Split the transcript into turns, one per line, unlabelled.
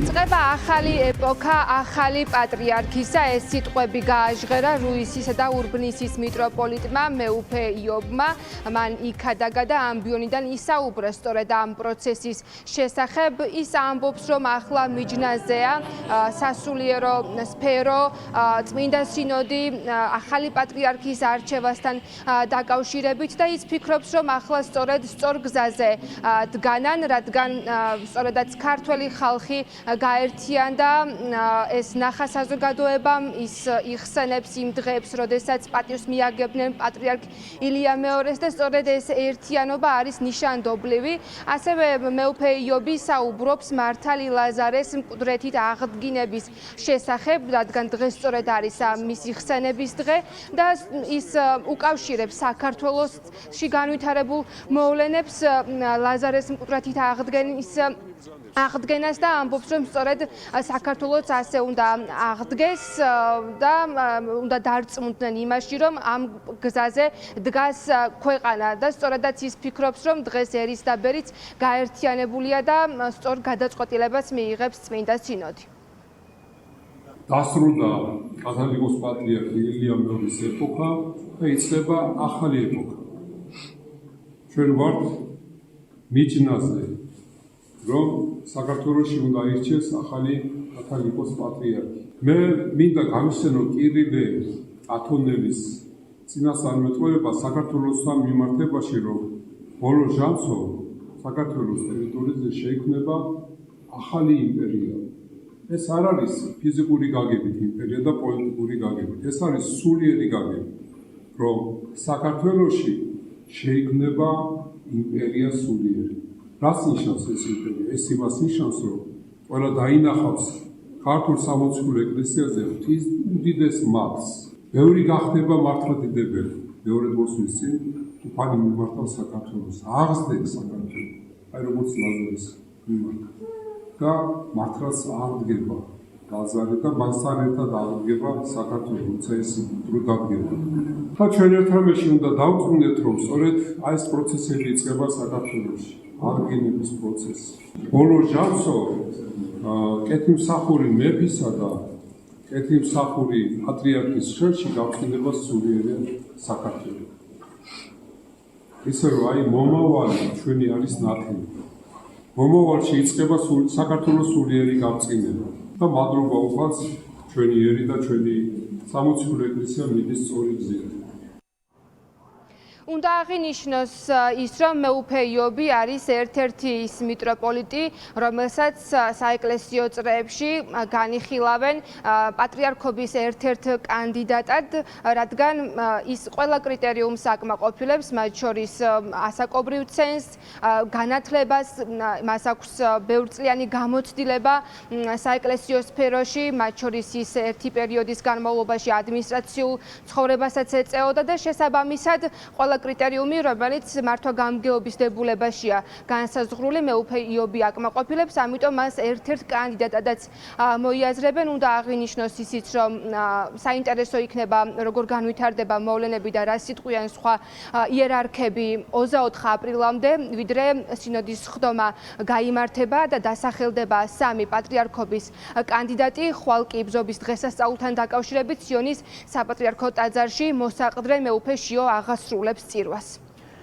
იწყება ახალი ეპოქა, ახალი პატრიარქისა. ეს სიტყვები გააჟღერა რუისისა და ურბნისის მიტროპოლიტმა მეუფე იობმა. მან იქადაგა და ამბიონიდან ისაუბრა სწორედ ამ პროცესის შესახებ. ის ამბობს, რომ ახლა მიჯნაზეა სასულიერო სფერო, წმინდა სინოდი ახალი პატრიარქის არჩევასთან დაკავშირებით და ის ფიქრობს, რომ ახლა სწორედ სწორ გზაზე დგანან, რადგან სწორედაც ქართველი ხალხი გაერთიანდა ეს ნახა საზოგადოებამ, ის იხსენებს იმ დღეებს, როდესაც პატივს მიაგებდნენ პატრიარქ ილია მეორეს და სწორედ ეს ერთიანობა არის ნიშანდობლივი. ასევე მეუფე იობი საუბრობს მართალი ლაზარეს მკვდრეთით აღდგინების შესახებ, რადგან დღეს სწორედ არის მისი ხსენების დღე და ის უკავშირებს საქართველოსში განვითარებულ მოვლენებს ლაზარეს მკვდრეთით აღდგენას და ამბობს, რომ სწორედ საქართველოს ასე უნდა აღდგეს და უნდა დარწმუნდნენ იმაში, რომ ამ გზაზე დგას ქვეყანა და სწორედაც ის ფიქრობს, რომ დღეს ერისდაბერიც გაერთიანებულია და სწორ გადაწყვეტილებას მიიღებს წმინდა სინოდი.
დასრულდა კათოლიკოს პატრიარქი ილია მეორის ეპოქა და იწყება ახალი ეპოქა. ჩვენ ვართ მიჯნაზე, რომ საქართველოში უნდა ირჩიეს ახალი კათოლიკოს პატრიარქი. მე მინდა გამიხსენო კირილე ათონელის წინასწარმეტყველება საქართველოსთან მიმართებაში, რომ ბოლო ჟამსო საქართველოს ტერიტორიაზე შეიქმნება ახალი იმპერია. ეს არ არის ფიზიკური გაგებით იმპერია და პოლიტიკური გაგებით. ეს არის სულიერი გაგებით, რომ საქართველოში შეიქმნება იმპერია სულიერი. რას ნიშნავს ეს იმპერია? ეს იმას ნიშნავს, რომ ყველა დაინახავს ქართულ სამოციქულო ეკლესიაზე ღვთის უდიდეს მართს. ბევრი გახდება მართლმადიდებელი. მეორე მოსვლის წინ უფალი მიმართავს საქართველოს, აღზრდებს საქართველოს, აი როგორც ლაზარეს მიმართა. და მართლაც აღდგება ლაზარე და მასთან ერთად აღდგება საქართველო, როცა ეს დრო დადგება. და ჩვენ ერთმანეთში უნდა დავწუნდეთ, რომ სწორედ აი ეს პროცესები იწყება საქართველოში, აღდგენების პროცესი. ბოლო ჟამსო კეთილმსახური მეფისა და კეთილმსახური პატრიარქის ხელში გავწინდება სულიერი საქართველო. ისე რომ აი მომავალი ჩვენი არის ნათელი. მომავალში იწყება საქართველოს სულიერი გამწინება და მადლობა უფალს ჩვენი ერი და ჩვენი სამოციქულო ეკლესია მიდის სწორი გზით.
უნდა აღინიშნოს ის, რომ მეუფე იობი არის ერთ-ერთი ის მიტროპოლიტი, რომელსაც საეკლესიო წრეებში განიხილავენ პატრიარქობის ერთ-ერთ კანდიდატად, რადგან ის ყველა კრიტერიუმს აკმაყოფილებს, მათ შორის ასაკობრივ ცენზს, განათლებას, მას აქვს ბევრწლიანი გამოცდილება საეკლესიო სფეროში, მათ შორის ის ერთი პერიოდის განმავლობაში ადმინისტრაციულ ცხოვრებასაც ეწეოდა და შესაბამისად ყველა კრიტერიუმი, რომელიც მართვა-გამგეობის დებულებაშია განსაზღვრული, მეუფე იობი აკმაყოფილებს, ამიტომ მას ერთ-ერთ კანდიდატადაც მოიაზრებენ. უნდა აღინიშნოს ისიც, რომ საინტერესო იქნება, როგორ განვითარდება მოვლენები და რა სიტყვიან სხვა იერარქები 24 აპრილამდე, ვიდრე სინოდის ხდომა გაიმართება და დასახელდება სამი პატრიარქობის კანდიდატი. ხვალ კი ბზობის დღესასწაულთან დაკავშირებით სიონის საპატრიარქო ტაძარში მოსაყდრე მეუფე შიო აღასრულებს წირვას.